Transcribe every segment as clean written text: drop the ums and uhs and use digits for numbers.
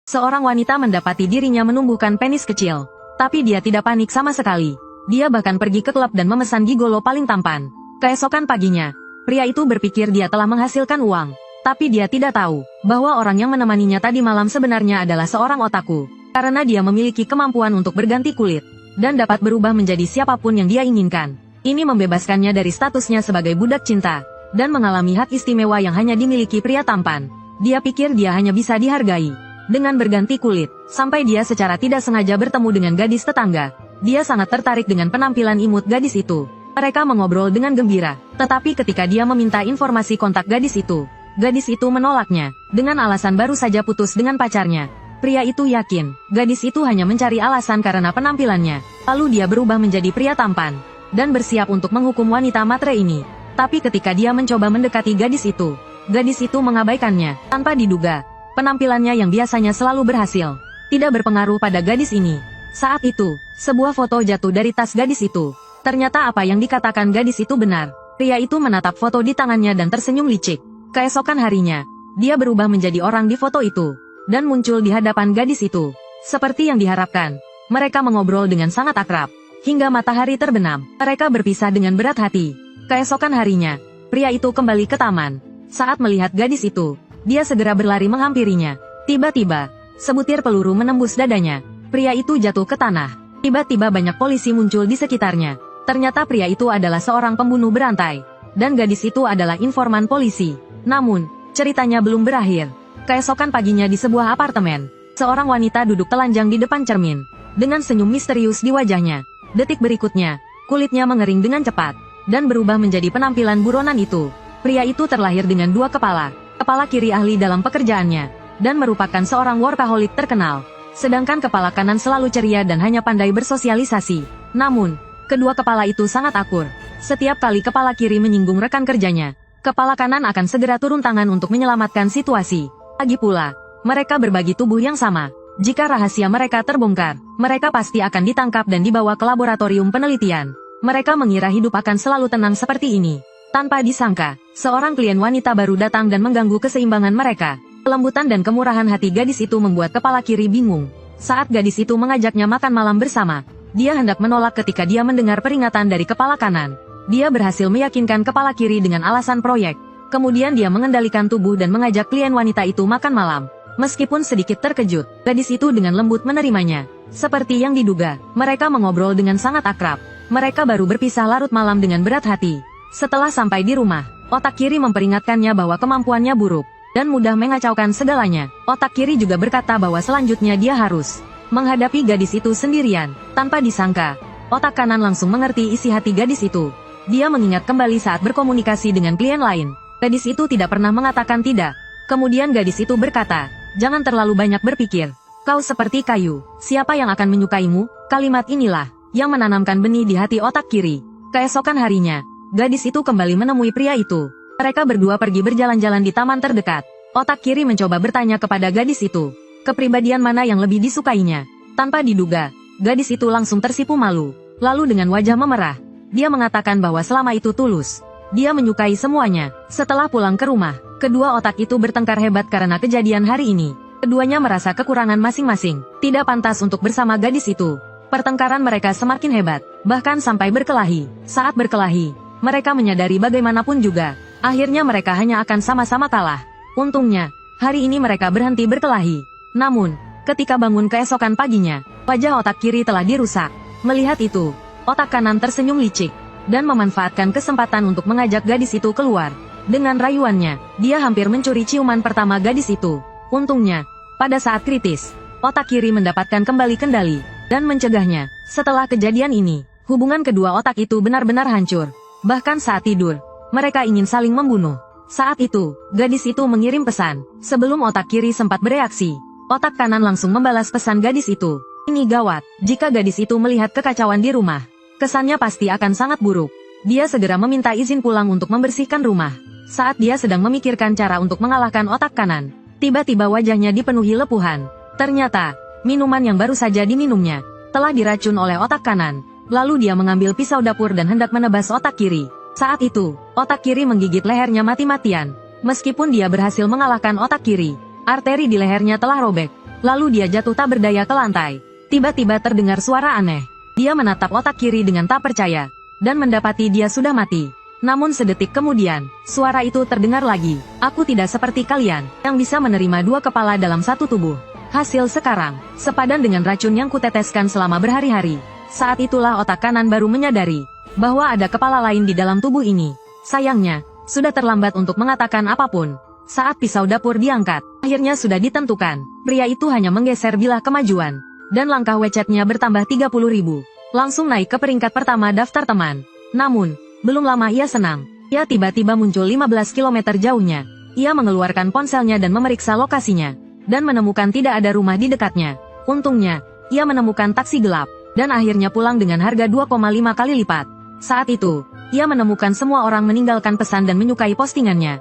Seorang wanita mendapati dirinya menumbuhkan penis kecil. Tapi dia tidak panik sama sekali. Dia bahkan pergi ke klub dan memesan gigolo paling tampan. Keesokan paginya, pria itu berpikir dia telah menghasilkan uang. Tapi dia tidak tahu bahwa orang yang menemaninya tadi malam sebenarnya adalah seorang otaku. Karena dia memiliki kemampuan untuk berganti kulit dan dapat berubah menjadi siapapun yang dia inginkan. Ini membebaskannya dari statusnya sebagai budak cinta dan mengalami hak istimewa yang hanya dimiliki pria tampan. Dia pikir dia hanya bisa dihargai dengan berganti kulit, sampai dia secara tidak sengaja bertemu dengan gadis tetangga. Dia sangat tertarik dengan penampilan imut gadis itu. Mereka mengobrol dengan gembira, tetapi ketika dia meminta informasi kontak gadis itu menolaknya, dengan alasan baru saja putus dengan pacarnya. Pria itu yakin, gadis itu hanya mencari alasan karena penampilannya. Lalu dia berubah menjadi pria tampan dan bersiap untuk menghukum wanita matre ini. Tapi ketika dia mencoba mendekati gadis itu mengabaikannya. Tanpa diduga, penampilannya yang biasanya selalu berhasil tidak berpengaruh pada gadis ini. Saat itu, sebuah foto jatuh dari tas gadis itu. Ternyata apa yang dikatakan gadis itu benar. Pria itu menatap foto di tangannya dan tersenyum licik. Keesokan harinya, dia berubah menjadi orang di foto itu dan muncul di hadapan gadis itu. Seperti yang diharapkan, mereka mengobrol dengan sangat akrab hingga matahari terbenam. Mereka berpisah dengan berat hati. Keesokan harinya, pria itu kembali ke taman. Saat melihat gadis itu, dia segera berlari menghampirinya. Tiba-tiba, sebutir peluru menembus dadanya. Pria itu jatuh ke tanah. Tiba-tiba banyak polisi muncul di sekitarnya. Ternyata pria itu adalah seorang pembunuh berantai, dan gadis itu adalah informan polisi. Namun, ceritanya belum berakhir. Keesokan paginya di sebuah apartemen, seorang wanita duduk telanjang di depan cermin, dengan senyum misterius di wajahnya. Detik berikutnya, kulitnya mengering dengan cepat, dan berubah menjadi penampilan buronan itu. Pria itu terlahir dengan dua kepala. Kepala kiri ahli dalam pekerjaannya, dan merupakan seorang workaholic terkenal. Sedangkan kepala kanan selalu ceria dan hanya pandai bersosialisasi. Namun, kedua kepala itu sangat akur. Setiap kali kepala kiri menyinggung rekan kerjanya, kepala kanan akan segera turun tangan untuk menyelamatkan situasi. Lagi pula, mereka berbagi tubuh yang sama. Jika rahasia mereka terbongkar, mereka pasti akan ditangkap dan dibawa ke laboratorium penelitian. Mereka mengira hidup akan selalu tenang seperti ini. Tanpa disangka, seorang klien wanita baru datang dan mengganggu keseimbangan mereka. Kelembutan dan kemurahan hati gadis itu membuat kepala kiri bingung. Saat gadis itu mengajaknya makan malam bersama, dia hendak menolak ketika dia mendengar peringatan dari kepala kanan. Dia berhasil meyakinkan kepala kiri dengan alasan proyek. Kemudian dia mengendalikan tubuh dan mengajak klien wanita itu makan malam. Meskipun sedikit terkejut, gadis itu dengan lembut menerimanya. Seperti yang diduga, mereka mengobrol dengan sangat akrab. Mereka baru berpisah larut malam dengan berat hati. Setelah sampai di rumah, otak kiri memperingatkannya bahwa kemampuannya buruk dan mudah mengacaukan segalanya. Otak kiri juga berkata bahwa selanjutnya dia harus menghadapi gadis itu sendirian. Tanpa disangka, otak kanan langsung mengerti isi hati gadis itu. Dia mengingat kembali saat berkomunikasi dengan klien lain. Gadis itu tidak pernah mengatakan tidak. Kemudian gadis itu berkata, "Jangan terlalu banyak berpikir. Kau seperti kayu. Siapa yang akan menyukaimu?" Kalimat inilah yang menanamkan benih di hati otak kiri. Keesokan harinya, gadis itu kembali menemui pria itu. Mereka berdua pergi berjalan-jalan di taman terdekat. Otak kiri mencoba bertanya kepada gadis itu, kepribadian mana yang lebih disukainya. Tanpa diduga, gadis itu langsung tersipu malu. Lalu dengan wajah memerah, dia mengatakan bahwa selama itu tulus. Dia menyukai semuanya. Setelah pulang ke rumah, kedua otak itu bertengkar hebat karena kejadian hari ini. Keduanya merasa kekurangan masing-masing, tidak pantas untuk bersama gadis itu. Pertengkaran mereka semakin hebat, bahkan sampai berkelahi. Saat berkelahi, mereka menyadari bagaimanapun juga, akhirnya mereka hanya akan sama-sama kalah. Untungnya, hari ini mereka berhenti berkelahi. Namun, ketika bangun keesokan paginya, wajah otak kiri telah dirusak. Melihat itu, otak kanan tersenyum licik dan memanfaatkan kesempatan untuk mengajak gadis itu keluar. Dengan rayuannya, dia hampir mencuri ciuman pertama gadis itu. Untungnya, pada saat kritis, otak kiri mendapatkan kembali kendali dan mencegahnya. Setelah kejadian ini, hubungan kedua otak itu benar-benar hancur. Bahkan saat tidur, mereka ingin saling membunuh. Saat itu, gadis itu mengirim pesan. Sebelum otak kiri sempat bereaksi, otak kanan langsung membalas pesan gadis itu. Ini gawat, jika gadis itu melihat kekacauan di rumah, kesannya pasti akan sangat buruk. Dia segera meminta izin pulang untuk membersihkan rumah. Saat dia sedang memikirkan cara untuk mengalahkan otak kanan, tiba-tiba wajahnya dipenuhi lepuhan. Ternyata, minuman yang baru saja diminumnya telah diracun oleh otak kanan. Lalu dia mengambil pisau dapur dan hendak menebas otak kiri. Saat itu, otak kiri menggigit lehernya mati-matian. Meskipun dia berhasil mengalahkan otak kiri, arteri di lehernya telah robek. Lalu dia jatuh tak berdaya ke lantai. Tiba-tiba terdengar suara aneh. Dia menatap otak kiri dengan tak percaya, dan mendapati dia sudah mati. Namun sedetik kemudian, suara itu terdengar lagi. Aku tidak seperti kalian, yang bisa menerima dua kepala dalam satu tubuh. Hasil sekarang, sepadan dengan racun yang kuteteskan selama berhari-hari. Saat itulah otak kanan baru menyadari, bahwa ada kepala lain di dalam tubuh ini. Sayangnya, sudah terlambat untuk mengatakan apapun. Saat pisau dapur diangkat, akhirnya sudah ditentukan. Pria itu hanya menggeser bilah kemajuan, dan langkah WeChat-nya bertambah 30.000. Langsung naik ke peringkat pertama daftar teman. Namun, belum lama ia senang. Ia tiba-tiba muncul 15 km jauhnya. Ia mengeluarkan ponselnya dan memeriksa lokasinya, dan menemukan tidak ada rumah di dekatnya. Untungnya, ia menemukan taksi gelap, dan akhirnya pulang dengan harga 2,5 kali lipat. Saat itu, ia menemukan semua orang meninggalkan pesan dan menyukai postingannya.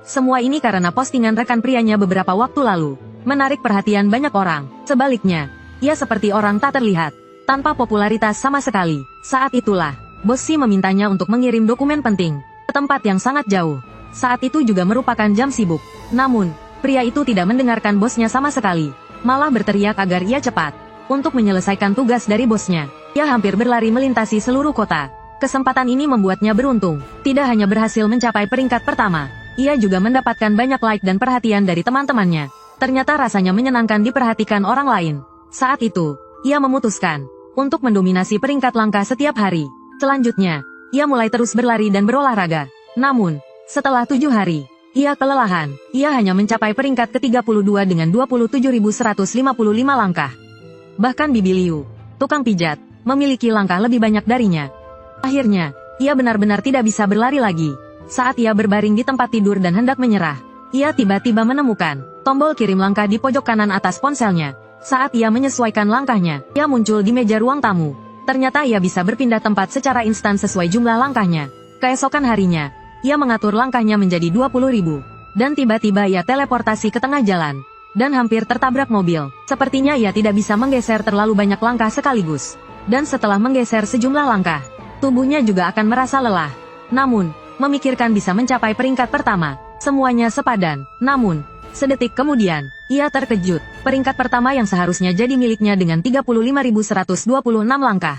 Semua ini karena postingan rekan prianya beberapa waktu lalu menarik perhatian banyak orang. Sebaliknya, ia seperti orang tak terlihat, tanpa popularitas sama sekali. Saat itulah, bos Si memintanya untuk mengirim dokumen penting ke tempat yang sangat jauh. Saat itu juga merupakan jam sibuk. Namun, pria itu tidak mendengarkan bosnya sama sekali, malah berteriak agar ia cepat untuk menyelesaikan tugas dari bosnya. Ia hampir berlari melintasi seluruh kota. Kesempatan ini membuatnya beruntung. Tidak hanya berhasil mencapai peringkat pertama, ia juga mendapatkan banyak like dan perhatian dari teman-temannya. Ternyata rasanya menyenangkan diperhatikan orang lain. Saat itu, ia memutuskan untuk mendominasi peringkat langka setiap hari. Selanjutnya, ia mulai terus berlari dan berolahraga. Namun, setelah 7 hari, ia kelelahan. Ia hanya mencapai peringkat ke-32 dengan 27.155 langkah. Bahkan Bibi Liu, tukang pijat, memiliki langkah lebih banyak darinya. Akhirnya, ia benar-benar tidak bisa berlari lagi. Saat ia berbaring di tempat tidur dan hendak menyerah, ia tiba-tiba menemukan tombol kirim langkah di pojok kanan atas ponselnya. Saat ia menyesuaikan langkahnya, ia muncul di meja ruang tamu. Ternyata ia bisa berpindah tempat secara instan sesuai jumlah langkahnya. Keesokan harinya, ia mengatur langkahnya menjadi 20.000. Dan tiba-tiba ia teleportasi ke tengah jalan, dan hampir tertabrak mobil. Sepertinya ia tidak bisa menggeser terlalu banyak langkah sekaligus. Dan setelah menggeser sejumlah langkah, tubuhnya juga akan merasa lelah. Namun, memikirkan bisa mencapai peringkat pertama, semuanya sepadan. Namun, sedetik kemudian, ia terkejut. Peringkat pertama yang seharusnya jadi miliknya dengan 35.126 langkah,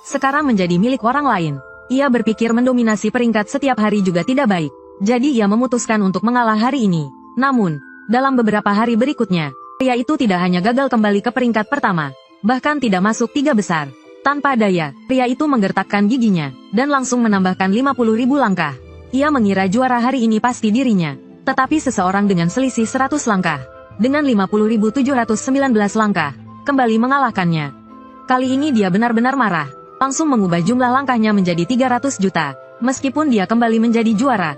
sekarang menjadi milik orang lain. Ia berpikir mendominasi peringkat setiap hari juga tidak baik. Jadi ia memutuskan untuk mengalah hari ini. Namun, dalam beberapa hari berikutnya, pria itu tidak hanya gagal kembali ke peringkat pertama, bahkan tidak masuk 3 besar. Tanpa daya, pria itu menggertakkan giginya, dan langsung menambahkan 50.000 langkah. Ia mengira juara hari ini pasti dirinya. Tetapi seseorang dengan selisih 100 langkah, dengan 50.719 langkah, kembali mengalahkannya. Kali ini dia benar-benar marah. Langsung mengubah jumlah langkahnya menjadi 300 juta, meskipun dia kembali menjadi juara.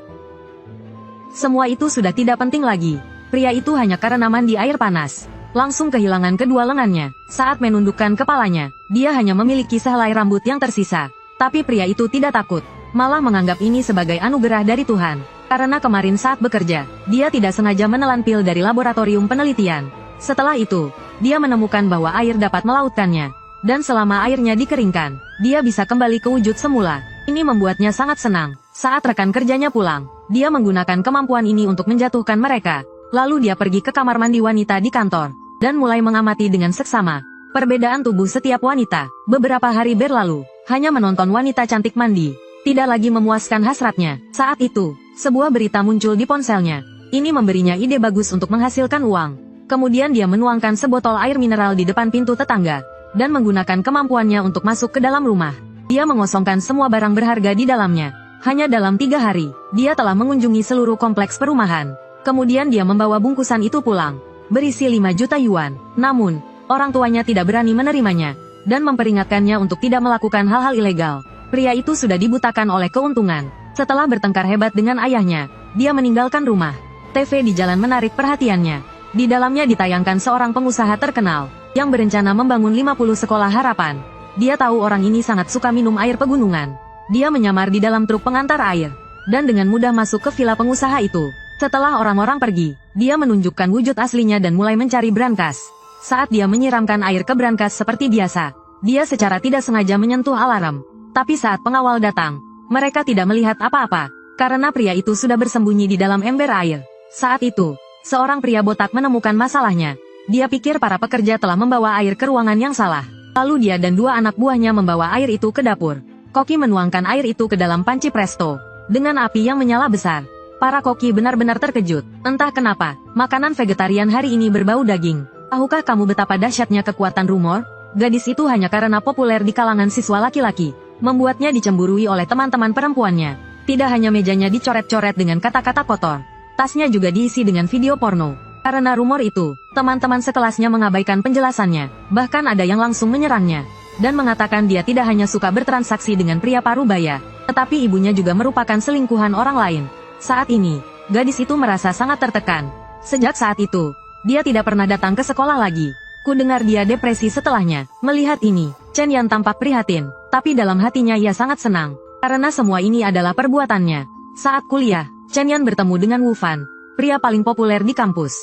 Semua itu sudah tidak penting lagi. Pria itu hanya karena mandi air panas, langsung kehilangan kedua lengannya. Saat menundukkan kepalanya, dia hanya memiliki sehelai rambut yang tersisa. Tapi pria itu tidak takut, malah menganggap ini sebagai anugerah dari Tuhan. Karena kemarin saat bekerja, dia tidak sengaja menelan pil dari laboratorium penelitian. Setelah itu, dia menemukan bahwa air dapat melautkannya. Dan selama airnya dikeringkan, dia bisa kembali ke wujud semula. Ini membuatnya sangat senang. Saat rekan kerjanya pulang, dia menggunakan kemampuan ini untuk menjatuhkan mereka. Lalu dia pergi ke kamar mandi wanita di kantor, dan mulai mengamati dengan seksama perbedaan tubuh setiap wanita. Beberapa hari berlalu, hanya menonton wanita cantik mandi tidak lagi memuaskan hasratnya. Saat itu, sebuah berita muncul di ponselnya. Ini memberinya ide bagus untuk menghasilkan uang. Kemudian dia menuangkan sebotol air mineral di depan pintu tetangga, dan menggunakan kemampuannya untuk masuk ke dalam rumah. Dia mengosongkan semua barang berharga di dalamnya. Hanya dalam 3 hari, dia telah mengunjungi seluruh kompleks perumahan. Kemudian dia membawa bungkusan itu pulang, berisi 5 juta yuan. Namun, orang tuanya tidak berani menerimanya, dan memperingatkannya untuk tidak melakukan hal-hal ilegal. Pria itu sudah dibutakan oleh keuntungan. Setelah bertengkar hebat dengan ayahnya, dia meninggalkan rumah. TV di jalan menarik perhatiannya. Di dalamnya ditayangkan seorang pengusaha terkenal, yang berencana membangun 50 sekolah harapan. Dia tahu orang ini sangat suka minum air pegunungan. Dia menyamar di dalam truk pengantar air, dan dengan mudah masuk ke villa pengusaha itu. Setelah orang-orang pergi, dia menunjukkan wujud aslinya dan mulai mencari brankas. Saat dia menyiramkan air ke brankas seperti biasa, dia secara tidak sengaja menyentuh alarm. Tapi saat pengawal datang, mereka tidak melihat apa-apa, karena pria itu sudah bersembunyi di dalam ember air. Saat itu, seorang pria botak menemukan masalahnya. Dia pikir para pekerja telah membawa air ke ruangan yang salah. Lalu dia dan dua anak buahnya membawa air itu ke dapur. Koki menuangkan air itu ke dalam panci presto. Dengan api yang menyala besar. Para koki benar-benar terkejut. Entah kenapa, makanan vegetarian hari ini berbau daging. Tahukah kamu betapa dahsyatnya kekuatan rumor? Gadis itu hanya karena populer di kalangan siswa laki-laki. Membuatnya dicemburui oleh teman-teman perempuannya. Tidak hanya mejanya dicoret-coret dengan kata-kata kotor. Tasnya juga diisi dengan video porno. Karena rumor itu, teman-teman sekelasnya mengabaikan penjelasannya. Bahkan ada yang langsung menyerangnya. Dan mengatakan dia tidak hanya suka bertransaksi dengan pria parubaya, tetapi ibunya juga merupakan selingkuhan orang lain. Saat ini, gadis itu merasa sangat tertekan. Sejak saat itu, dia tidak pernah datang ke sekolah lagi. Ku dengar dia depresi setelahnya. Melihat ini, Chen Yan tampak prihatin, tapi dalam hatinya ia sangat senang. Karena semua ini adalah perbuatannya. Saat kuliah, Chen Yan bertemu dengan Wu Fan, pria paling populer di kampus.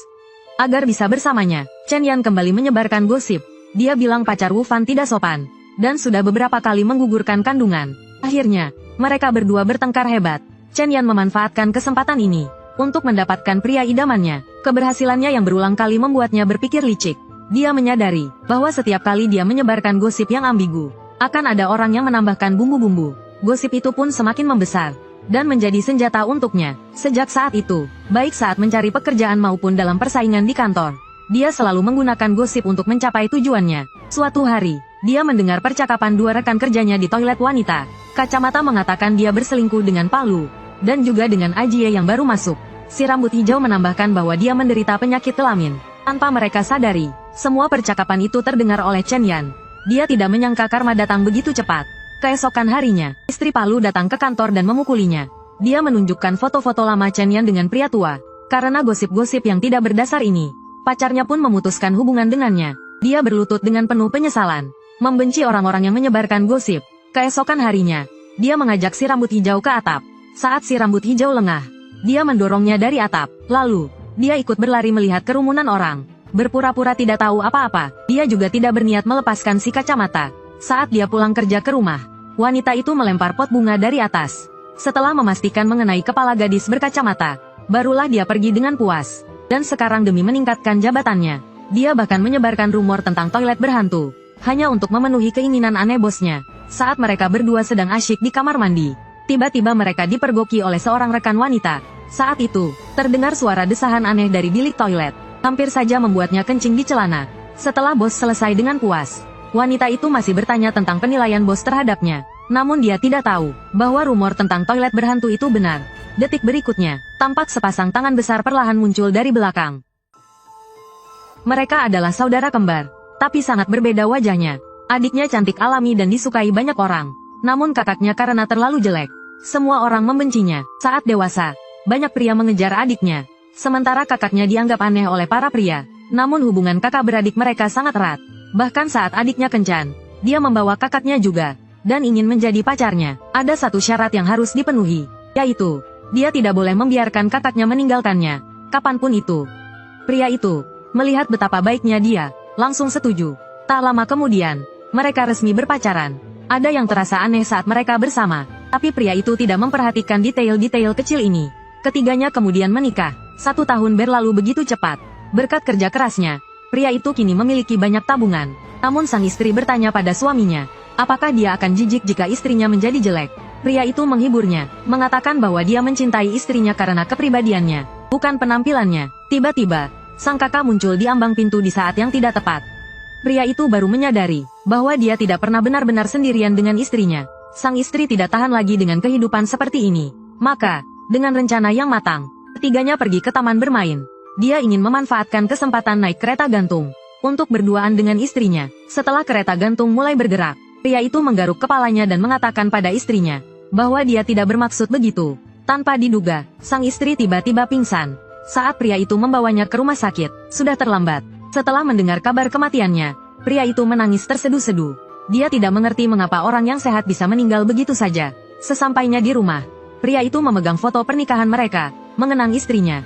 Agar bisa bersamanya, Chen Yan kembali menyebarkan gosip. Dia bilang pacar Wu Fan tidak sopan, dan sudah beberapa kali menggugurkan kandungan. Akhirnya, mereka berdua bertengkar hebat. Chen Yan memanfaatkan kesempatan ini untuk mendapatkan pria idamannya. Keberhasilannya yang berulang kali membuatnya berpikir licik. Dia menyadari bahwa setiap kali dia menyebarkan gosip yang ambigu, akan ada orang yang menambahkan bumbu-bumbu. Gosip itu pun semakin membesar dan menjadi senjata untuknya. Sejak saat itu, baik saat mencari pekerjaan maupun dalam persaingan di kantor, dia selalu menggunakan gosip untuk mencapai tujuannya. Suatu hari, dia mendengar percakapan dua rekan kerjanya di toilet wanita. Kacamata mengatakan dia berselingkuh dengan Palu, dan juga dengan Ajie yang baru masuk. Si rambut hijau menambahkan bahwa dia menderita penyakit kelamin. Tanpa mereka sadari, semua percakapan itu terdengar oleh Chen Yan. Dia tidak menyangka karma datang begitu cepat. Keesokan harinya, istri Palu datang ke kantor dan memukulinya. Dia menunjukkan foto-foto lama Chen Yan dengan pria tua. Karena gosip-gosip yang tidak berdasar ini, pacarnya pun memutuskan hubungan dengannya. Dia berlutut dengan penuh penyesalan, membenci orang-orang yang menyebarkan gosip. Keesokan harinya, dia mengajak si rambut hijau ke atap. Saat si rambut hijau lengah, dia mendorongnya dari atap. Lalu, dia ikut berlari melihat kerumunan orang. Berpura-pura tidak tahu apa-apa, dia juga tidak berniat melepaskan si kacamata. Saat dia pulang kerja ke rumah, wanita itu melempar pot bunga dari atas. Setelah memastikan mengenai kepala gadis berkacamata, barulah dia pergi dengan puas. Dan sekarang demi meningkatkan jabatannya, dia bahkan menyebarkan rumor tentang toilet berhantu, hanya untuk memenuhi keinginan aneh bosnya. Saat mereka berdua sedang asyik di kamar mandi, tiba-tiba mereka dipergoki oleh seorang rekan wanita. Saat itu, terdengar suara desahan aneh dari bilik toilet, hampir saja membuatnya kencing di celana. Setelah bos selesai dengan puas, wanita itu masih bertanya tentang penilaian bos terhadapnya. Namun dia tidak tahu bahwa rumor tentang toilet berhantu itu benar. Detik berikutnya, tampak sepasang tangan besar perlahan muncul dari belakang. Mereka adalah saudara kembar, tapi sangat berbeda wajahnya. Adiknya cantik alami dan disukai banyak orang. Namun kakaknya karena terlalu jelek, semua orang membencinya. Saat dewasa, banyak pria mengejar adiknya. Sementara kakaknya dianggap aneh oleh para pria. Namun hubungan kakak beradik mereka sangat erat. Bahkan saat adiknya kencan, dia membawa kakaknya juga, dan ingin menjadi pacarnya. Ada satu syarat yang harus dipenuhi, yaitu, dia tidak boleh membiarkan kakaknya meninggalkannya, kapanpun itu. Pria itu, melihat betapa baiknya dia, langsung setuju. Tak lama kemudian, mereka resmi berpacaran. Ada yang terasa aneh saat mereka bersama, tapi pria itu tidak memperhatikan detail-detail kecil ini. Ketiganya kemudian menikah. 1 tahun berlalu begitu cepat. Berkat kerja kerasnya, pria itu kini memiliki banyak tabungan. Namun sang istri bertanya pada suaminya, apakah dia akan jijik jika istrinya menjadi jelek. Pria itu menghiburnya, mengatakan bahwa dia mencintai istrinya karena kepribadiannya, bukan penampilannya. Tiba-tiba, sang kakak muncul di ambang pintu di saat yang tidak tepat. Pria itu baru menyadari bahwa dia tidak pernah benar-benar sendirian dengan istrinya. Sang istri tidak tahan lagi dengan kehidupan seperti ini. Maka, dengan rencana yang matang, ketiganya pergi ke taman bermain. Dia ingin memanfaatkan kesempatan naik kereta gantung untuk berduaan dengan istrinya. Setelah kereta gantung mulai bergerak, pria itu menggaruk kepalanya dan mengatakan pada istrinya bahwa dia tidak bermaksud begitu. Tanpa diduga, sang istri tiba-tiba pingsan. Saat pria itu membawanya ke rumah sakit, sudah terlambat. Setelah mendengar kabar kematiannya, pria itu menangis terseduh-seduh. Dia tidak mengerti mengapa orang yang sehat bisa meninggal begitu saja. Sesampainya di rumah, pria itu memegang foto pernikahan mereka, mengenang istrinya.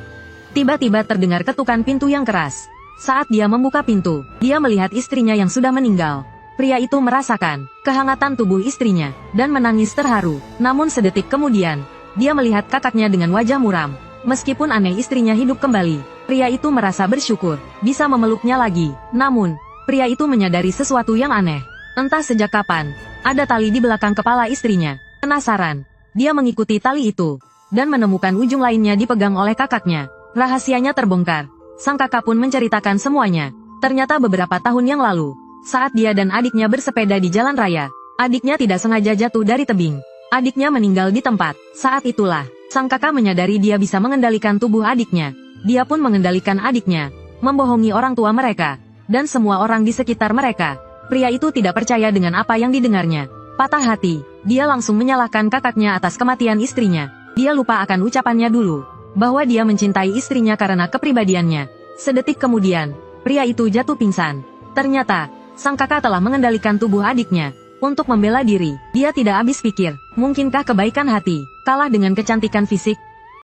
Tiba-tiba terdengar ketukan pintu yang keras. Saat dia membuka pintu, dia melihat istrinya yang sudah meninggal. Pria itu merasakan kehangatan tubuh istrinya, dan menangis terharu. Namun sedetik kemudian, dia melihat kakaknya dengan wajah muram. Meskipun aneh istrinya hidup kembali, Pria itu merasa bersyukur, bisa memeluknya lagi. Namun, pria itu menyadari sesuatu yang aneh. Entah sejak kapan, ada tali di belakang kepala istrinya. Penasaran, dia mengikuti tali itu, dan menemukan ujung lainnya dipegang oleh kakaknya. Rahasianya terbongkar. Sang kakak pun menceritakan semuanya. Ternyata beberapa tahun yang lalu, saat dia dan adiknya bersepeda di jalan raya, adiknya tidak sengaja jatuh dari tebing. Adiknya meninggal di tempat. Saat itulah, sang kakak menyadari dia bisa mengendalikan tubuh adiknya. Dia pun mengendalikan adiknya, membohongi orang tua mereka, dan semua orang di sekitar mereka. Pria itu tidak percaya dengan apa yang didengarnya. Patah hati, dia langsung menyalahkan kakaknya atas kematian istrinya. Dia lupa akan ucapannya dulu, bahwa dia mencintai istrinya karena kepribadiannya. Sedetik kemudian, pria itu jatuh pingsan. Ternyata, sang kakak telah mengendalikan tubuh adiknya. Untuk membela diri, dia tidak habis pikir, mungkinkah kebaikan hati kalah dengan kecantikan fisik?